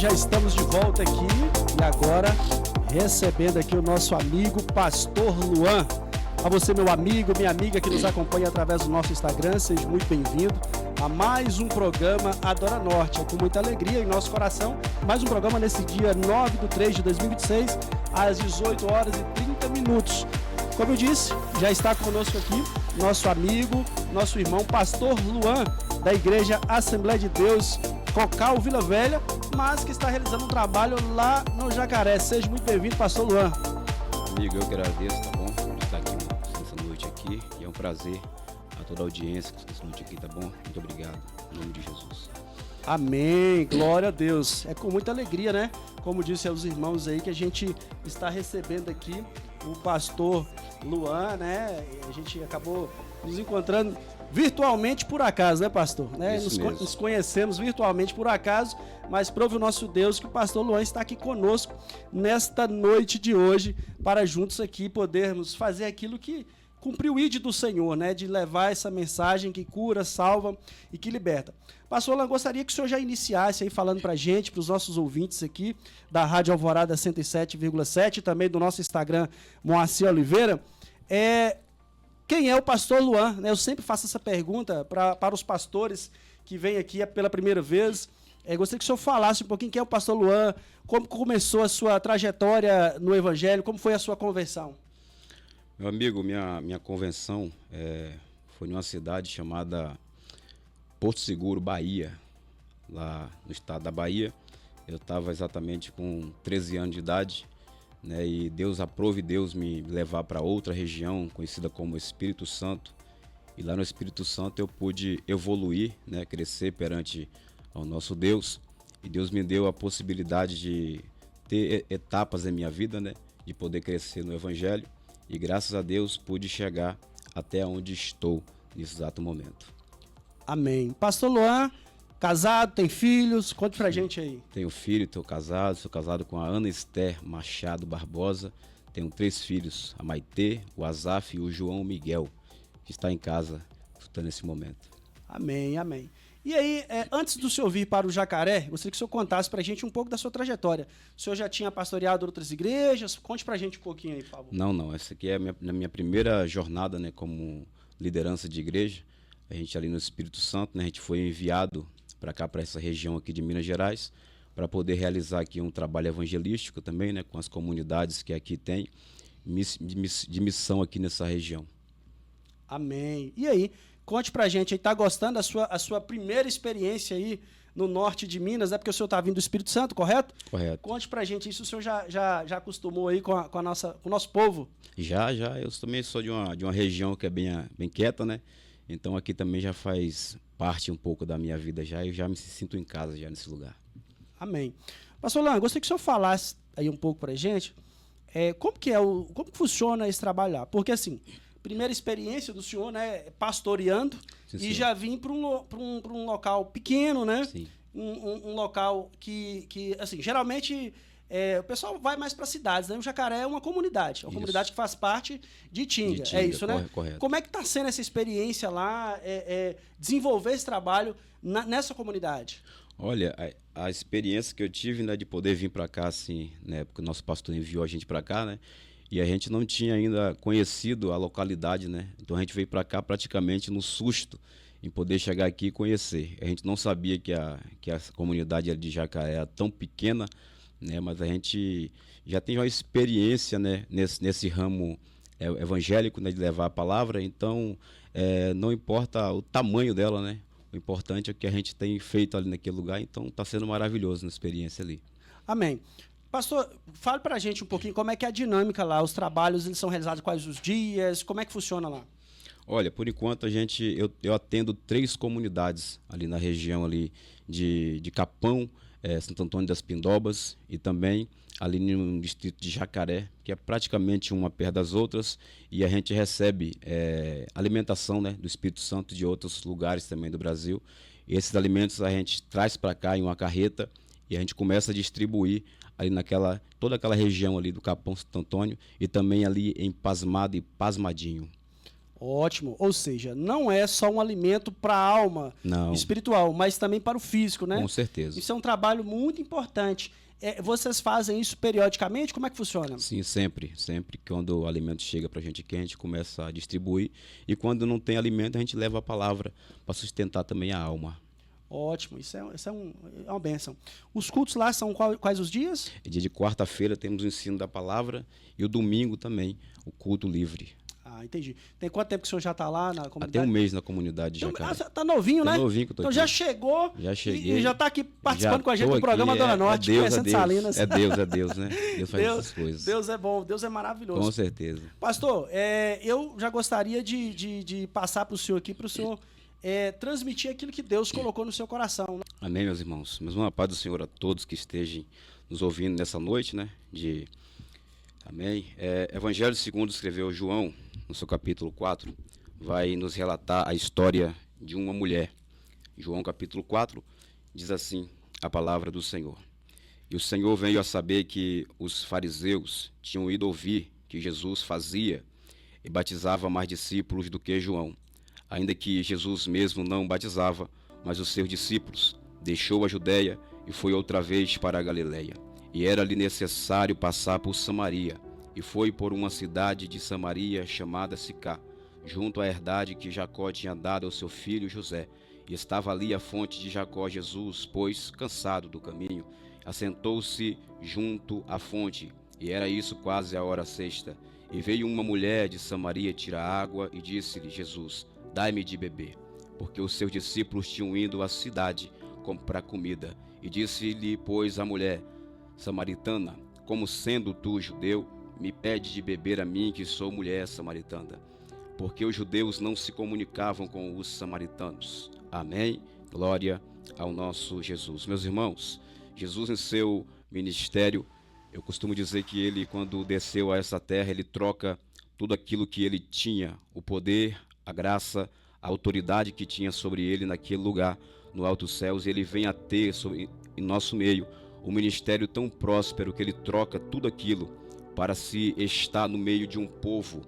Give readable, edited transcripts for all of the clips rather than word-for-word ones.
Já estamos de volta aqui e agora recebendo aqui o nosso amigo Pastor Luan. A você, meu amigo, minha amiga que nos acompanha através do nosso Instagram, seja muito bem-vindo a mais um programa Adora Norte. É com muita alegria em nosso coração, mais um programa nesse dia 9/3/2026, às 18 horas e 30 minutos. Como eu disse, já está conosco aqui nosso amigo, nosso irmão, Pastor Luan, da Igreja Assembleia de Deus, Cocal, Vila Velha, mas que está realizando um trabalho lá no Jacaré. Seja muito bem-vindo, Pastor Luan. Amigo, eu agradeço, tá bom? Por estar aqui nessa noite aqui. E é um prazer a toda a audiência que está nessa noite aqui, tá bom? Muito obrigado, em nome de Jesus. Amém, glória a Deus. É com muita alegria, né? Como disse aos irmãos aí, que a gente está recebendo aqui o Pastor Luan, né? A gente acabou nos encontrando virtualmente por acaso, né, pastor? Né? Nos conhecemos virtualmente por acaso, mas prove o nosso Deus que o pastor Luan está aqui conosco nesta noite de hoje, para juntos aqui podermos fazer aquilo que cumprir o ID do Senhor, né? De levar essa mensagem que cura, salva e que liberta. Pastor Luan, gostaria que o senhor já iniciasse aí falando para a gente, para os nossos ouvintes aqui da Rádio Alvorada 107,7, também do nosso Instagram, Moacir Oliveira, quem é o pastor Luan? Eu sempre faço essa pergunta para os pastores que vêm aqui pela primeira vez. Gostaria que o senhor falasse um pouquinho quem é o pastor Luan, como começou a sua trajetória no Evangelho, como foi a sua conversão. Meu amigo, minha convenção foi numa cidade chamada Porto Seguro, Bahia, lá no estado da Bahia. Eu estava exatamente com 13 anos de idade, né, e Deus aprove me levar para outra região conhecida como Espírito Santo, e lá no Espírito Santo eu pude evoluir, né, crescer perante ao nosso Deus, e Deus me deu a possibilidade de ter etapas em minha vida, né, de poder crescer no Evangelho, e graças a Deus pude chegar até onde estou nesse exato momento. Amém. Pastor Luan, casado, tem filhos? Conte pra gente aí. Tenho filho, sou casado com a Ana Esther Machado Barbosa. Tenho 3 filhos, a Maitê, o Azaf e o João Miguel, que está em casa, escutando nesse momento. Amém, amém. E aí, antes do senhor vir para o Jacaré, gostaria que o senhor contasse pra gente um pouco da sua trajetória. O senhor já tinha pastoreado outras igrejas? Conte pra gente um pouquinho aí, por favor. Não, essa aqui é a minha primeira jornada, né, como liderança de igreja. A gente ali no Espírito Santo, né, a gente foi enviado para cá, para essa região aqui de Minas Gerais, para poder realizar aqui um trabalho evangelístico também, né, com as comunidades que aqui tem, de missão aqui nessa região. Amém. E aí, conte pra gente aí, tá gostando a sua primeira experiência aí no norte de Minas, porque o senhor tá vindo do Espírito Santo, correto? Correto. Conte pra gente isso, o senhor já acostumou aí com o nosso povo? Já, eu também sou de uma região que é bem quieta, né, então aqui também já faz parte um pouco da minha vida já, e já me sinto em casa já nesse lugar. Amém. Pastor Luan, gostaria que o senhor falasse aí um pouco pra gente, como que funciona esse trabalho lá? Porque assim, primeira experiência do senhor, né, pastoreando, sim, e já vim para um local pequeno, né? Sim. Um local que assim, geralmente o pessoal vai mais para cidades, né? O Jacaré é uma comunidade comunidade que faz parte de Tinga, é isso, né? Correto. Como é que está sendo essa experiência lá, desenvolver esse trabalho nessa comunidade? Olha, a experiência que eu tive, né, de poder vir para cá, assim, né, porque o nosso pastor enviou a gente para cá, né, e a gente não tinha ainda conhecido a localidade, né, então a gente veio para cá praticamente no susto em poder chegar aqui e conhecer. A gente não sabia que a comunidade de Jacaré era tão pequena, né, mas a gente já tem uma experiência, né, nesse ramo evangélico, né, de levar a palavra, então não importa o tamanho dela, né, o importante é que a gente tem feito ali naquele lugar, então está sendo maravilhoso a experiência ali. Amém. Pastor, fale para a gente um pouquinho como é que é a dinâmica lá, os trabalhos eles são realizados quais os dias, como é que funciona lá? Olha, por enquanto eu atendo 3 comunidades ali na região ali de Capão, Santo Antônio das Pindobas, e também ali no distrito de Jacaré, que é praticamente uma perto das outras, e a gente recebe alimentação, né, do Espírito Santo de outros lugares também do Brasil. E esses alimentos a gente traz para cá em uma carreta e a gente começa a distribuir ali toda aquela região ali do Capão Santo Antônio e também ali em Pasmado e Pasmadinho. Ótimo. Ou seja, não é só um alimento para a alma Não. espiritual, mas também para o físico, né? Com certeza. Isso é um trabalho muito importante. Vocês fazem isso periodicamente? Como é que funciona? Sim, sempre. Sempre que quando o alimento chega para a gente quente, começa a distribuir. E quando não tem alimento, a gente leva a palavra para sustentar também a alma. Ótimo, isso é uma bênção. Os cultos lá são quais os dias? Dia de quarta-feira temos o ensino da palavra e o domingo também, o culto livre. Ah, entendi. Tem quanto tempo que o senhor já está lá na comunidade? Até um mês na comunidade já, cara. Tá novinho, né? Tá novinho que eu tô então aqui. Já chegou Já cheguei. e já está aqui participando Já com a gente tô do programa aqui, Dona Norte, conhecendo Salinas. É Deus, né? Deus faz essas coisas. Deus é bom, Deus é maravilhoso. Com certeza. Pastor, eu já gostaria de passar para o senhor aqui, para o senhor transmitir aquilo que Deus colocou no seu coração. Né? Amém, meus irmãos. Mesmo uma paz do Senhor a todos que estejam nos ouvindo nessa noite, né? Amém. Evangelho segundo escreveu João, no seu capítulo 4, vai nos relatar a história de uma mulher. João capítulo 4 diz assim a palavra do Senhor. E o Senhor veio a saber que os fariseus tinham ido ouvir que Jesus fazia e batizava mais discípulos do que João. Ainda que Jesus mesmo não batizava, mas os seus discípulos, deixou a Judéia e foi outra vez para a Galileia. E era-lhe necessário passar por Samaria, e foi por uma cidade de Samaria chamada Sicá, junto à herdade que Jacó tinha dado ao seu filho José. E estava ali a fonte de Jacó. Jesus, pois, cansado do caminho, assentou-se junto à fonte, e era isso quase a hora sexta. E veio uma mulher de Samaria tirar água, e disse-lhe: Jesus, dai-me de beber, porque os seus discípulos tinham ido à cidade comprar comida. E disse-lhe, pois, a mulher samaritana: como sendo tu judeu, me pede de beber a mim, que sou mulher samaritana? Porque os judeus não se comunicavam com os samaritanos. Amém? Glória ao nosso Jesus. Meus irmãos, Jesus em seu ministério, eu costumo dizer que ele, quando desceu a essa terra, ele troca tudo aquilo que ele tinha, o poder, a graça, a autoridade que tinha sobre ele naquele lugar, no altos céus, e ele vem a ter em nosso meio um ministério tão próspero que ele troca tudo aquilo para se estar no meio de um povo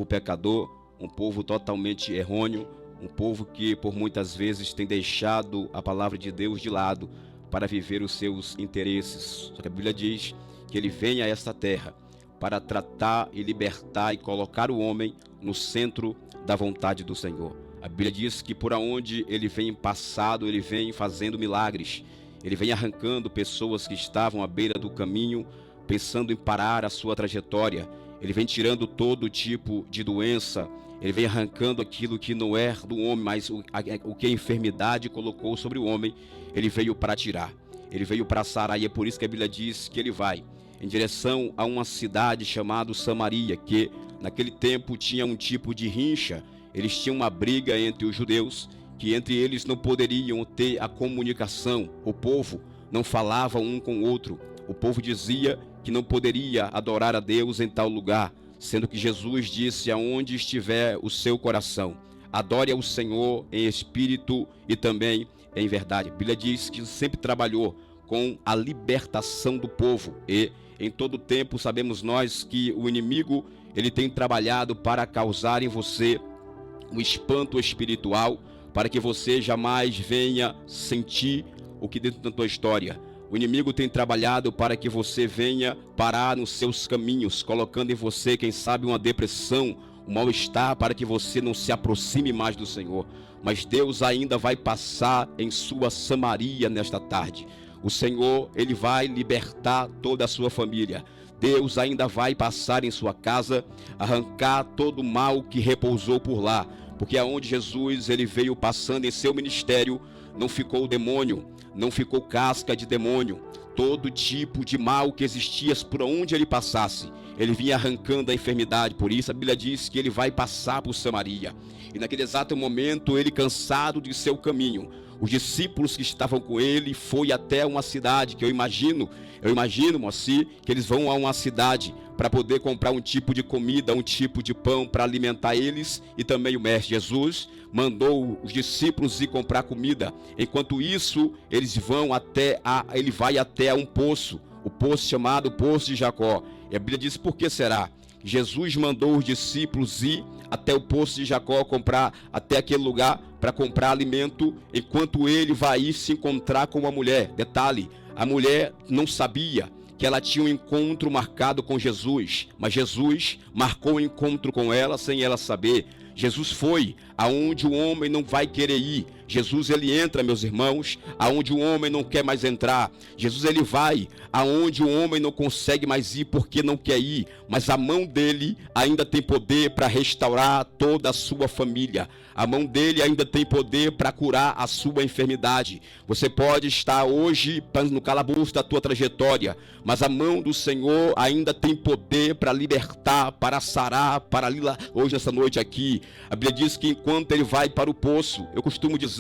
pecador, um povo totalmente errôneo, um povo que por muitas vezes tem deixado a palavra de Deus de lado para viver os seus interesses. Só que a Bíblia diz que ele vem a esta terra para tratar e libertar e colocar o homem no centro da vontade do Senhor. A Bíblia diz que por onde ele vem passado, ele vem fazendo milagres. Ele vem arrancando pessoas que estavam à beira do caminho, pensando em parar a sua trajetória. Ele vem tirando todo tipo de doença. Ele vem arrancando aquilo que não é do homem, mas o que a enfermidade colocou sobre o homem, ele veio para tirar. Ele veio para sarar, e é por isso que a Bíblia diz que ele vai em direção a uma cidade chamada Samaria, que naquele tempo tinha um tipo de rincha. Eles tinham uma briga entre os judeus, que entre eles não poderiam ter a comunicação. O povo não falava um com o outro. O povo dizia que não poderia adorar a Deus em tal lugar, sendo que Jesus disse: aonde estiver o seu coração, adore ao Senhor em espírito e também em verdade. A Bíblia diz que sempre trabalhou com a libertação do povo, e em todo tempo sabemos nós que o inimigo, ele tem trabalhado para causar em você um espanto espiritual, para que você jamais venha sentir o que dentro da tua história. O inimigo tem trabalhado para que você venha parar nos seus caminhos, colocando em você, quem sabe, uma depressão, um mal-estar, para que você não se aproxime mais do Senhor. Mas Deus ainda vai passar em sua Samaria nesta tarde. O Senhor, ele vai libertar toda a sua família. Deus ainda vai passar em sua casa, arrancar todo o mal que repousou por lá. Porque aonde Jesus, ele veio passando em seu ministério, não ficou demônio, não ficou casca de demônio. Todo tipo de mal que existia por onde ele passasse, ele vinha arrancando a enfermidade. Por isso a Bíblia diz que ele vai passar por Samaria. E naquele exato momento, ele, cansado de seu caminho, os discípulos que estavam com ele foi até uma cidade, que eu imagino, Moacir, que eles vão a uma cidade para poder comprar um tipo de comida, um tipo de pão para alimentar eles e também o mestre. Jesus mandou os discípulos ir comprar comida. Enquanto isso, ele vai até um poço, o poço chamado Poço de Jacó. E a Bíblia diz: por que será Jesus mandou os discípulos ir até o poço de Jacó, até aquele lugar para comprar alimento, enquanto ele vai se encontrar com uma mulher. Detalhe, a mulher não sabia que ela tinha um encontro marcado com Jesus, mas Jesus marcou um encontro com ela sem ela saber. Jesus foi aonde o homem não vai querer ir. Jesus, ele entra, meus irmãos, aonde o homem não quer mais entrar. Jesus, ele vai aonde o homem não consegue mais ir porque não quer ir. Mas a mão dele ainda tem poder para restaurar toda a sua família. A mão dele ainda tem poder para curar a sua enfermidade. Você pode estar hoje no calabouço da tua trajetória, mas a mão do Senhor ainda tem poder para libertar, para sarar, para hoje nessa noite aqui. A Bíblia diz que enquanto ele vai para o poço, eu costumo dizer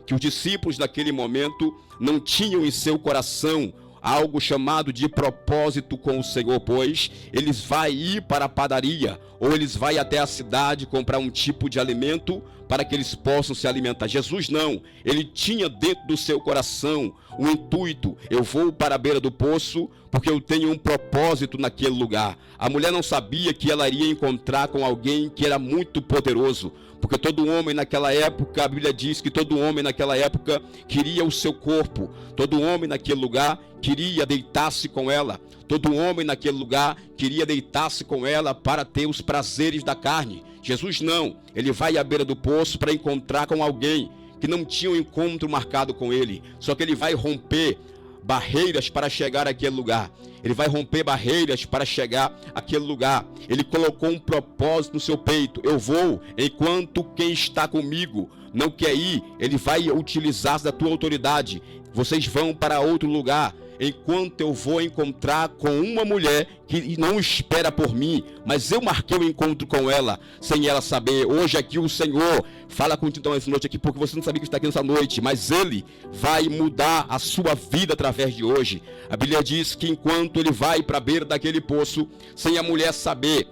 que os discípulos naquele momento não tinham em seu coração algo chamado de propósito com o Senhor, pois eles vão ir para a padaria ou eles vão até a cidade comprar um tipo de alimento para que eles possam se alimentar. Jesus não, ele tinha dentro do seu coração um intuito: eu vou para a beira do poço porque eu tenho um propósito naquele lugar. A mulher não sabia que ela iria encontrar com alguém que era muito poderoso, porque todo homem naquela época, a Bíblia diz que todo homem naquela época queria o seu corpo, todo homem naquele lugar queria deitar-se com ela, todo homem naquele lugar queria deitar-se com ela para ter os prazeres da carne. Jesus não, ele vai à beira do poço para encontrar com alguém que não tinha um encontro marcado com ele, só que ele vai romper barreiras para chegar àquele lugar. Ele vai romper barreiras para chegar àquele lugar. Ele colocou um propósito no seu peito: eu vou enquanto quem está comigo não quer ir. Ele vai utilizar da tua autoridade. Vocês vão para outro lugar enquanto eu vou encontrar com uma mulher que não espera por mim, mas eu marquei o encontro com ela sem ela saber. Hoje aqui o Senhor fala contigo então essa noite aqui, porque você não sabia que está aqui nessa noite, mas ele vai mudar a sua vida através de hoje. A Bíblia diz que enquanto ele vai para a beira daquele poço, sem a mulher saber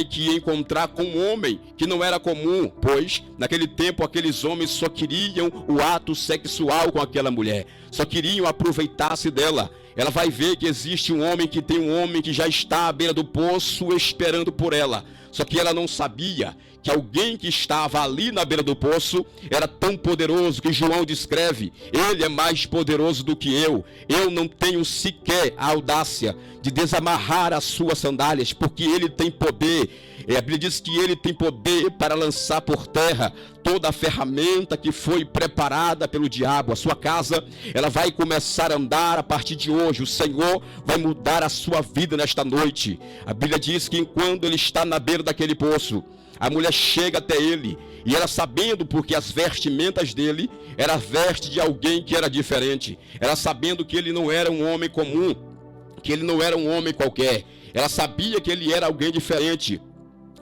que ia encontrar com um homem que não era comum, pois naquele tempo aqueles homens só queriam o ato sexual com aquela mulher, só queriam aproveitar-se dela. Ela vai ver que existe um homem que já está à beira do poço esperando por ela. Só que ela não sabia que alguém que estava ali na beira do poço era tão poderoso que João descreve: ele é mais poderoso do que eu. Eu não tenho sequer a audácia de desamarrar as suas sandálias, porque ele tem poder. A Bíblia diz que ele tem poder para lançar por terra toda a ferramenta que foi preparada pelo diabo. A sua casa, ela vai começar a andar a partir de hoje. O Senhor vai mudar a sua vida nesta noite. A Bíblia diz que enquanto ele está na beira daquele poço, a mulher chega até ele, e ela, sabendo, porque as vestimentas dele era veste de alguém que era diferente, ela sabendo que ele não era um homem comum, que ele não era um homem qualquer, ela sabia que ele era alguém diferente.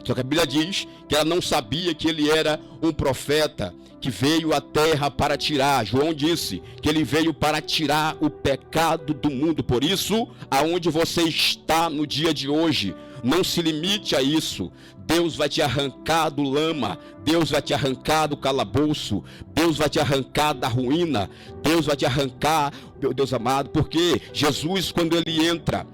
Só que a Bíblia diz que ela não sabia que ele era um profeta que veio à terra para tirar. João disse que ele veio para tirar o pecado do mundo. Por isso, aonde você está no dia de hoje, não se limite a isso. Deus vai te arrancar do lama, Deus vai te arrancar do calabouço, Deus vai te arrancar da ruína, Deus vai te arrancar, meu Deus amado, porque Jesus, quando ele entra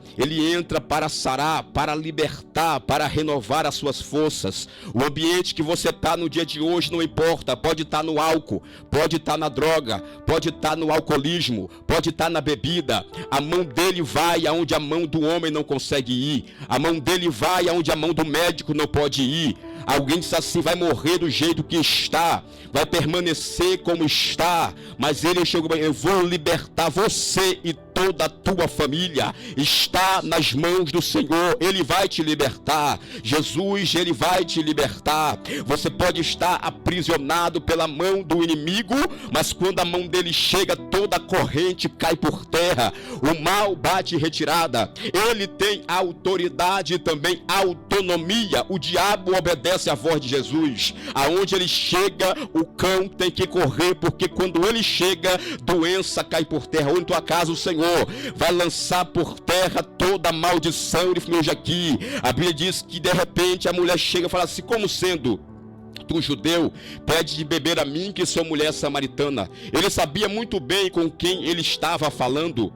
para sarar, para libertar, para renovar as suas forças. O ambiente que você está no dia de hoje não importa, pode estar no álcool, pode estar na droga, pode estar no alcoolismo, pode estar na bebida. A mão dele vai aonde a mão do homem não consegue ir, a mão dele vai aonde a mão do médico não pode ir. Alguém disse assim: vai morrer do jeito que está, vai permanecer como está, mas ele chegou: eu vou libertar você e toda a tua família. Está nas mãos do Senhor, ele vai te libertar. Jesus, ele vai te libertar. Você pode estar aprisionado pela mão do inimigo, mas quando a mão dele chega, toda a corrente cai por terra, o mal bate em retirada. Ele tem autoridade e também autonomia. O diabo obedece à voz de Jesus. Aonde ele chega, o cão tem que correr, porque quando ele chega, doença cai por terra. Ou em tua casa, o Senhor vai lançar por terra toda a maldição. Ele falou hoje aqui, a Bíblia diz que de repente a mulher chega e fala assim: como sendo tu, judeu, pede de beber a mim, que sou mulher samaritana? Ele sabia muito bem com quem ele estava falando.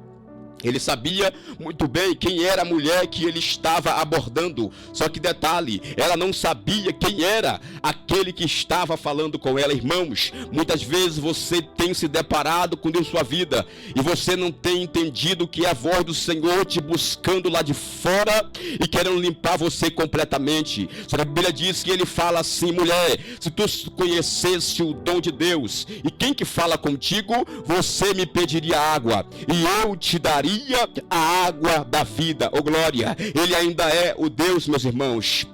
Ele sabia muito bem quem era a mulher que ele estava abordando. Só que detalhe, ela não sabia quem era aquele que estava falando com ela. Irmãos, muitas vezes você tem se deparado com Deus em sua vida e você não tem entendido que é a voz do Senhor te buscando lá de fora e querendo limpar você completamente. Só que a Bíblia diz que ele fala assim: mulher, se tu conhecesse o dom de Deus e quem que fala contigo, você me pediria água e eu te daria a água da vida. Oh glória, ele ainda é o Deus, meus irmãos.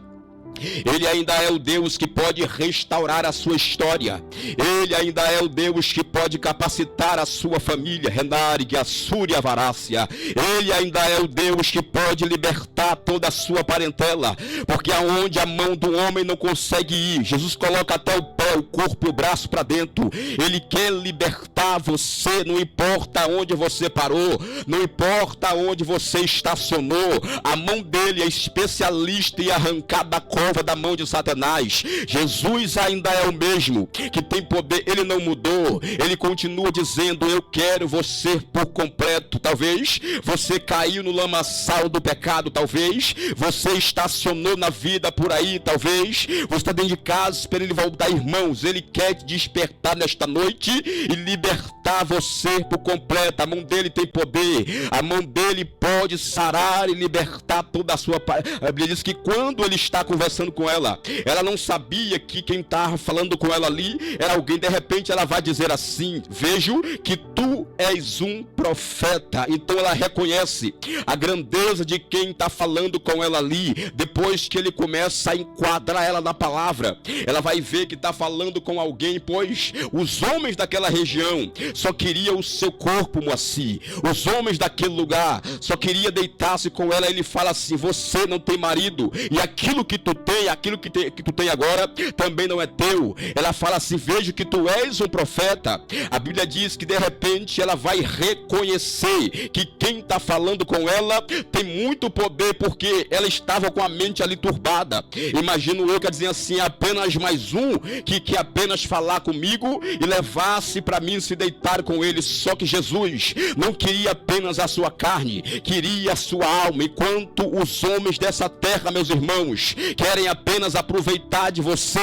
Ele ainda é o Deus que pode restaurar a sua história. Ele ainda é o Deus que pode capacitar a sua família. Renari, Assúria, Varácia. Ele ainda é o Deus que pode libertar toda a sua parentela. Porque aonde a mão do homem não consegue ir, Jesus coloca até o pé, o corpo e o braço para dentro. Ele quer libertar você, não importa onde você parou, não importa onde você estacionou. A mão dele é especialista em arrancar da da mão de Satanás. Jesus ainda é o mesmo, que tem poder, ele não mudou. Ele continua dizendo: eu quero você por completo. Talvez você caiu no lamaçal do pecado, talvez você estacionou na vida por aí, talvez você está dentro de casa esperando ele voltar. Irmãos, ele quer te despertar nesta noite e libertar você por completo. A mão dele tem poder, a mão dele pode sarar e libertar toda a sua. A Bíblia diz que quando ele está conversando com ela, ela não sabia que quem estava falando com ela ali era alguém. De repente ela vai dizer assim: vejo que tu és um profeta. Então ela reconhece a grandeza de quem está falando com ela ali. Depois que ele começa a enquadrar ela na palavra, ela vai ver que está falando com alguém, pois os homens daquela região só queriam o seu corpo, Moacir. Os homens daquele lugar só queriam deitar-se com ela. Ele fala assim: você não tem marido e aquilo que tu tem, aquilo que tu tem agora também não é teu. Ela fala assim: vejo que tu és um profeta. A Bíblia diz que de repente ela vai reconhecer que quem está falando com ela tem muito poder, porque ela estava com a mente ali turbada. Imagino eu que dizia assim: apenas mais um que quer apenas falar comigo e levasse para mim se deitar com ele. Só que Jesus não queria apenas a sua carne, queria a sua alma. Enquanto os homens dessa terra, meus irmãos, querem apenas aproveitar de você,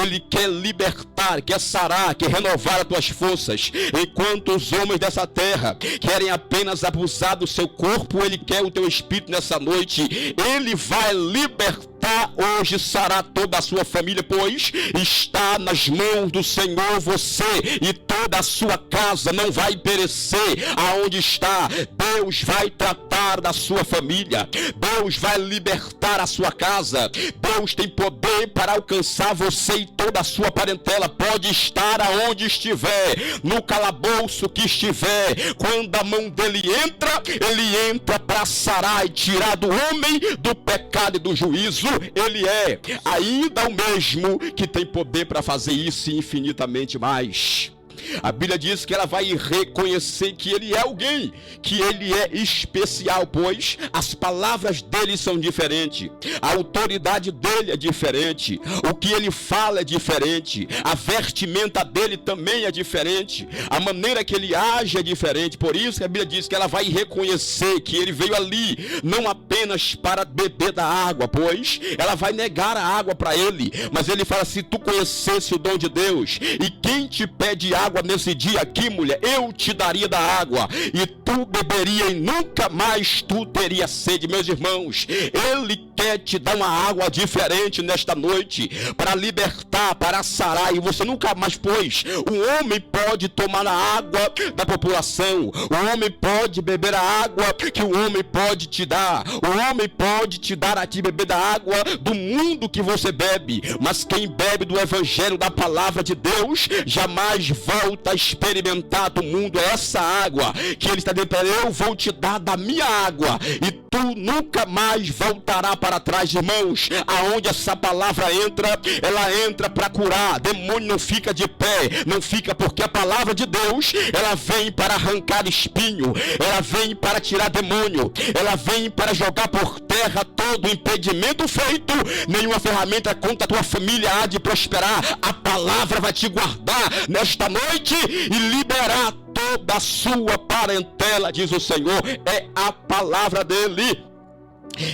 ele quer libertar, quer sarar, quer renovar as tuas forças. Enquanto os homens dessa terra querem apenas abusar do seu corpo, ele quer o teu espírito nessa noite. Ele vai libertar hoje, sarar toda a sua família, pois está nas mãos do Senhor. Você e toda a sua casa não vai perecer aonde está. Deus vai tratar da sua família, Deus vai libertar a sua casa. Deus tem poder para alcançar você e toda a sua parentela. Pode estar aonde estiver, no calabouço que estiver. Quando a mão dele entra, ele entra para sarar e tirar do homem do pecado e do juízo. Ele é ainda o mesmo que tem poder para fazer isso e infinitamente mais. A Bíblia diz que ela vai reconhecer que ele é alguém, que ele é especial, pois as palavras dele são diferentes, a autoridade dele é diferente, o que ele fala é diferente, a vestimenta dele também é diferente, a maneira que ele age é diferente. Por isso que a Bíblia diz que ela vai reconhecer que ele veio ali não apenas para beber da água, pois ela vai negar a água para ele, mas ele fala: se tu conhecesse o dom de Deus, e quem te pede água nesse dia aqui, mulher, eu te daria da água e tu beberia e nunca mais tu teria sede. Meus irmãos, ele quer te dar uma água diferente nesta noite, para libertar, para sarar, e você nunca mais, pois o homem pode tomar a água da população, o homem pode beber a água que o homem pode te dar, o homem pode te dar a ti beber da água do mundo que você bebe, mas quem bebe do evangelho, da palavra de Deus, jamais volta a experimentar do mundo. É essa água que ele está dizendo: eu vou te dar da minha água e tu nunca mais voltará para trás. Irmãos, aonde essa palavra entra, ela entra para curar. Demônio não fica de pé, não fica, porque a palavra de Deus, ela vem para arrancar espinho, ela vem para tirar demônio, ela vem para jogar por terra todo impedimento feito. Nenhuma ferramenta contra a tua família há de prosperar. A palavra vai te guardar nesta noite e liberar toda a sua parentela, diz o Senhor. É a palavra dele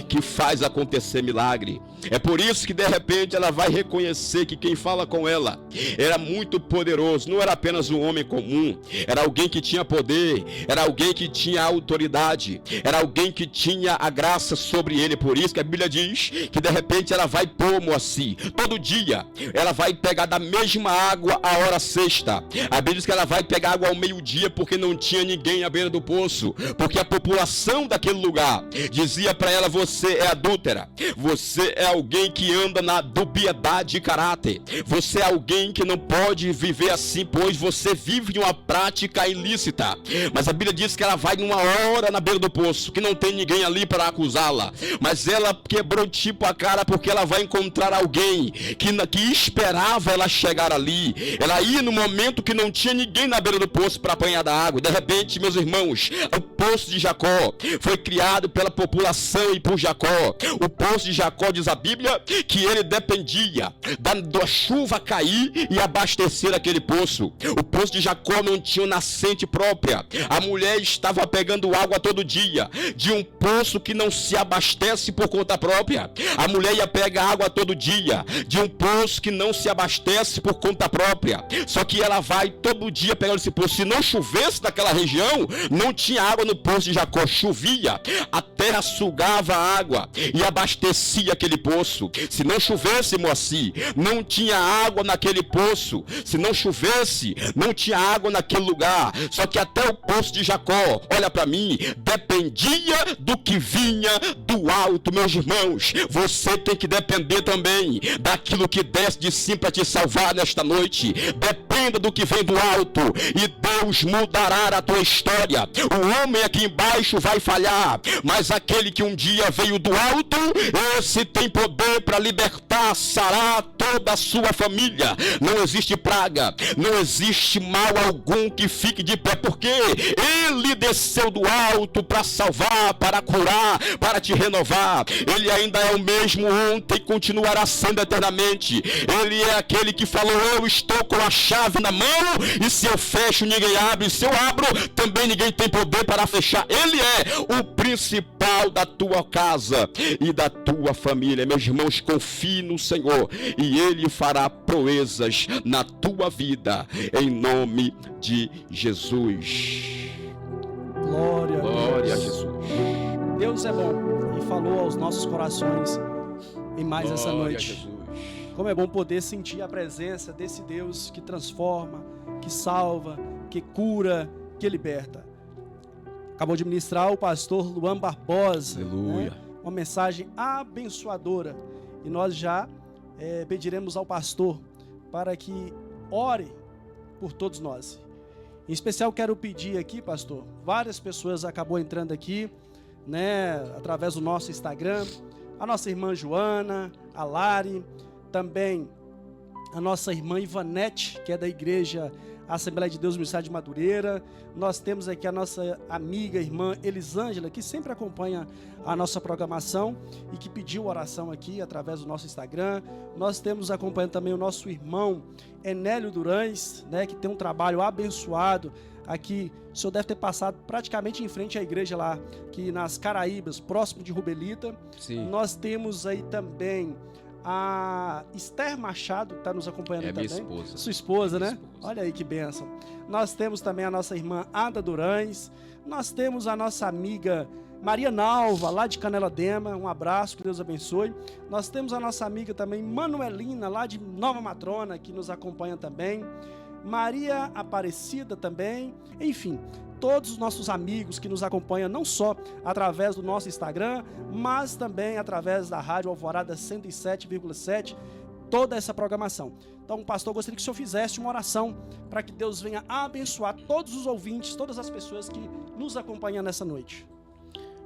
que faz acontecer milagre. É por isso que de repente ela vai reconhecer que quem fala com ela era muito poderoso, não era apenas um homem comum, era alguém que tinha poder, era alguém que tinha autoridade, era alguém que tinha a graça sobre ele. Por isso que a Bíblia diz que de repente ela vai pôr Moacir, todo dia ela vai pegar da mesma água a hora sexta. A Bíblia diz que ela vai pegar água ao meio-dia, porque não tinha ninguém à beira do poço, porque a população daquele lugar dizia para ela: você é adúltera, você é alguém que anda na dubiedade de caráter, você é alguém que não pode viver assim, pois você vive uma prática ilícita. Mas a Bíblia diz que ela vai numa hora na beira do poço, que não tem ninguém ali para acusá-la, mas ela quebrou tipo a cara, porque ela vai encontrar alguém que esperava ela chegar ali. Ela ia no momento que não tinha ninguém na beira do poço para apanhar da água. E de repente, meus irmãos, o poço de Jacó foi criado pela população e por Jacó. O poço de Jacó, diz a Bíblia, que ele dependia da chuva cair e abastecer aquele poço. O poço de Jacó não tinha nascente própria. A mulher estava pegando água todo dia de um poço que não se abastece por conta própria. A mulher ia pegar água todo dia de um poço que não se abastece por conta própria. Só que ela vai todo dia pegando esse poço. Se não chovesse naquela região, não tinha água no poço de Jacó. Chovia, a terra sugava a água e abastecia aquele poço. Se não chovesse, Moacir, não tinha água naquele poço. Se não chovesse, não tinha água naquele lugar. Só que até o poço de Jacó, olha para mim, dependia do que vinha do alto. Meus irmãos, você tem que depender também daquilo que desce de cima para te salvar nesta noite. Dependa do que vem do alto e Deus mudará a tua história. O homem aqui embaixo vai falhar, mas aquele que um dia veio do alto, esse tem poder para libertar, sarar toda a sua família. Não existe praga, não existe mal algum que fique de pé, porque ele desceu do alto para salvar, para curar, para te renovar. Ele ainda é o mesmo ontem e continuará sendo eternamente. Ele é aquele que falou: eu estou com a chave na mão, e se eu fecho ninguém abre, se eu abro também ninguém tem poder para fechar. Ele é o principal da tua casa e da tua família. Meus irmãos, confie no Senhor e Ele fará proezas na tua vida, em nome de Jesus. Glória a Jesus. Deus é bom e falou aos nossos corações em mais essa noite. Como é bom poder sentir a presença desse Deus que transforma, que salva, que cura, que liberta. Acabou de ministrar o pastor Luan Barbosa. Aleluia. Né? Uma mensagem abençoadora. E nós já pediremos ao pastor para que ore por todos nós. Em especial quero pedir aqui, pastor, várias pessoas acabou entrando aqui, né, através do nosso Instagram, a nossa irmã Joana, a Lari, também a nossa irmã Ivanete, que é da igreja Assembleia de Deus Ministério de Madureira. Nós temos aqui a nossa amiga, irmã Elisângela, que sempre acompanha a nossa programação e que pediu oração aqui através do nosso Instagram. Nós temos acompanhando também o nosso irmão Enélio Durães, né, que tem um trabalho abençoado aqui. O senhor deve ter passado praticamente em frente à igreja lá, aqui nas Caraíbas, próximo de Rubelita. Sim. Nós temos aí também a Esther Machado, que está nos acompanhando também. Minha esposa. Sua esposa, Minha né? esposa. Olha aí que bênção. Nós temos também a nossa irmã Ada Durães. Nós temos a nossa amiga Maria Nalva, lá de Canela Dema. Um abraço, que Deus abençoe. Nós temos a nossa amiga também Manuelina, lá de Nova Matrona, que nos acompanha também. Maria Aparecida também. Enfim, todos os nossos amigos que nos acompanham, não só através do nosso Instagram, mas também através da Rádio Alvorada 107,7, toda essa programação. Então, pastor, gostaria que o senhor fizesse uma oração para que Deus venha abençoar todos os ouvintes, todas as pessoas que nos acompanham nessa noite.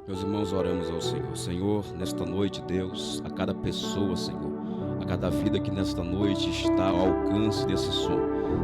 Meus irmãos, oramos ao Senhor. Senhor, nesta noite, Deus, a cada pessoa, Senhor, a cada vida que nesta noite está ao alcance desse som,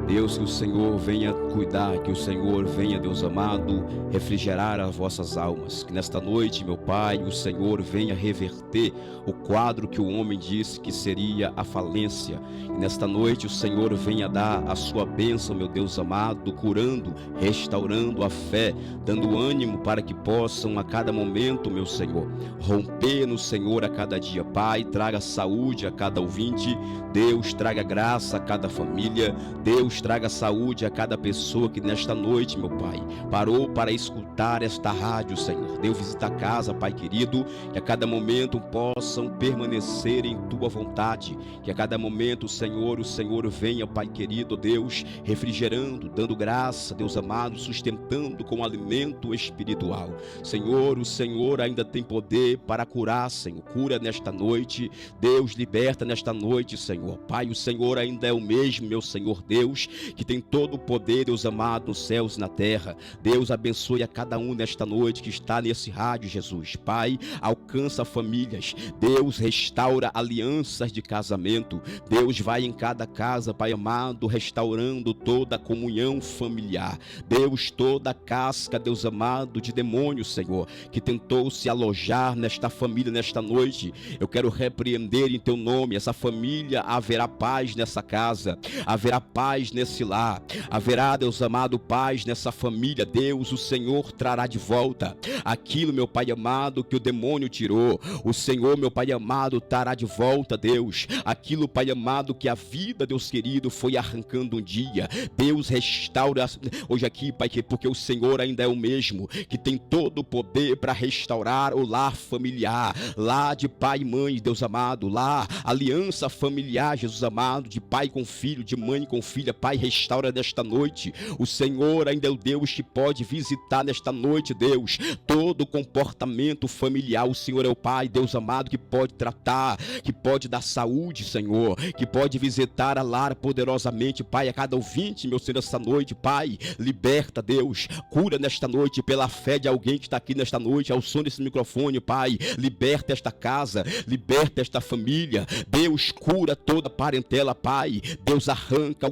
Deus, que o Senhor venha cuidar, que o Senhor venha, Deus amado, refrigerar as vossas almas. Que nesta noite, meu Pai, o Senhor venha reverter o quadro que o homem disse que seria a falência. E nesta noite o Senhor venha dar a sua bênção, meu Deus amado, curando, restaurando a fé, dando ânimo para que possam a cada momento, meu Senhor, romper no Senhor a cada dia. Pai, traga saúde a cada ouvinte. Deus, traga graça a cada família. Deus, traga saúde a cada pessoa que nesta noite, meu Pai, parou para escutar esta rádio, Senhor. Deus, visita a casa, Pai querido, que a cada momento possam permanecer em Tua vontade, que a cada momento, Senhor, o Senhor venha, Pai querido, Deus, refrigerando, dando graça, Deus amado, sustentando com alimento espiritual. Senhor, o Senhor ainda tem poder para curar, Senhor. Cura nesta noite, Deus, liberta nesta noite, Senhor. Pai, o Senhor ainda é o mesmo, meu Senhor Deus, que tem todo o poder, Deus amado, nos céus e na terra. Deus, abençoe a cada um nesta noite que está nesse rádio, Jesus. Pai, alcança famílias. Deus, restaura alianças de casamento. Deus, vai em cada casa, Pai amado, restaurando toda a comunhão familiar. Deus, toda a casca, Deus amado, de demônio, Senhor, que tentou se alojar nesta família nesta noite, eu quero repreender em Teu nome. Essa família, haverá paz nessa casa, haverá paz nesse lar, haverá, Deus amado, paz nessa família. Deus, o Senhor trará de volta aquilo, meu Pai amado, que o demônio tirou. O Senhor, meu Pai amado, trará de volta, Deus, aquilo, Pai amado, que a vida, Deus querido, foi arrancando um dia. Deus, restaura hoje aqui, Pai, porque o Senhor ainda é o mesmo, que tem todo o poder para restaurar o lar familiar, lá de pai e mãe, Deus amado, lá, aliança familiar, Jesus amado, de pai com filho, de mãe com filha. Pai, restaura nesta noite. O Senhor ainda é o Deus que pode visitar nesta noite, Deus, todo comportamento familiar. O Senhor é o Pai, Deus amado, que pode tratar, que pode dar saúde, Senhor, que pode visitar a lar poderosamente, Pai, a cada ouvinte, meu Senhor, esta noite. Pai, liberta, Deus, cura nesta noite pela fé de alguém que está aqui nesta noite, ao som desse microfone. Pai, liberta esta casa, liberta esta família. Deus, cura toda a parentela, Pai. Deus, arranca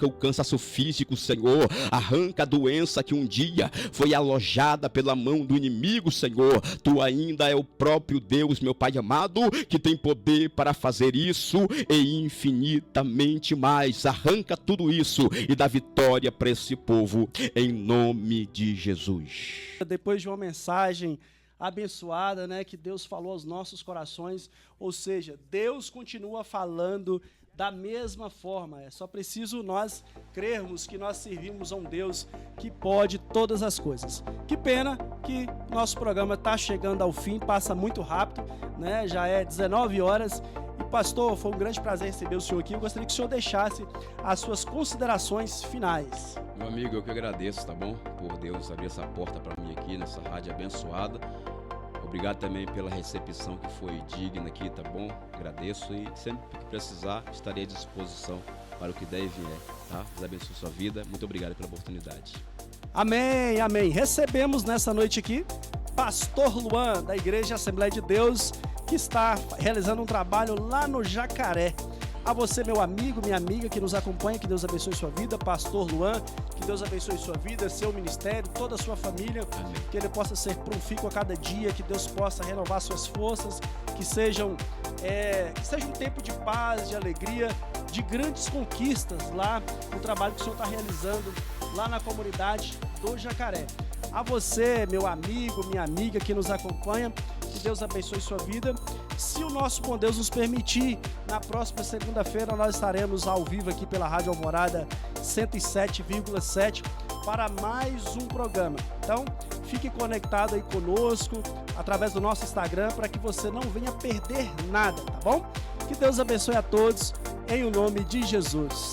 o cansaço físico, Senhor, arranca a doença que um dia foi alojada pela mão do inimigo, Senhor. Tu ainda é o próprio Deus, meu Pai amado, que tem poder para fazer isso e infinitamente mais. Arranca tudo isso e dá vitória para esse povo, em nome de Jesus. Depois de uma mensagem abençoada, né, que Deus falou aos nossos corações, ou seja, Deus continua falando da mesma forma. É só preciso nós crermos que nós servimos a um Deus que pode todas as coisas. Que pena que nosso programa está chegando ao fim, passa muito rápido, né? Já é 19 horas. E pastor, foi um grande prazer receber o senhor aqui. Eu gostaria que o senhor deixasse as suas considerações finais. Meu amigo, eu que agradeço, tá bom? Por Deus abrir essa porta para mim aqui nessa rádio abençoada. Obrigado também pela recepção que foi digna aqui, tá bom? Agradeço e sempre que precisar estarei à disposição para o que der e vier, tá? Deus abençoe sua vida. Muito obrigado pela oportunidade. Amém, amém. Recebemos nessa noite aqui Pastor Luan, da Igreja Assembleia de Deus, que está realizando um trabalho lá no Jacaré. A você, meu amigo, minha amiga que nos acompanha, que Deus abençoe sua vida. Pastor Luan, que Deus abençoe sua vida, seu ministério, toda a sua família. Amém. Que ele possa ser profícuo a cada dia, que Deus possa renovar suas forças, que seja um tempo de paz, de alegria, de grandes conquistas lá no trabalho que o senhor está realizando lá na comunidade do Jacaré. A você, meu amigo, minha amiga que nos acompanha, que Deus abençoe sua vida. Se o nosso bom Deus nos permitir, na próxima segunda-feira nós estaremos ao vivo aqui pela Rádio Alvorada 107,7 para mais um programa. Então, fique conectado aí conosco através do nosso Instagram para que você não venha perder nada, tá bom? Que Deus abençoe a todos em o nome de Jesus.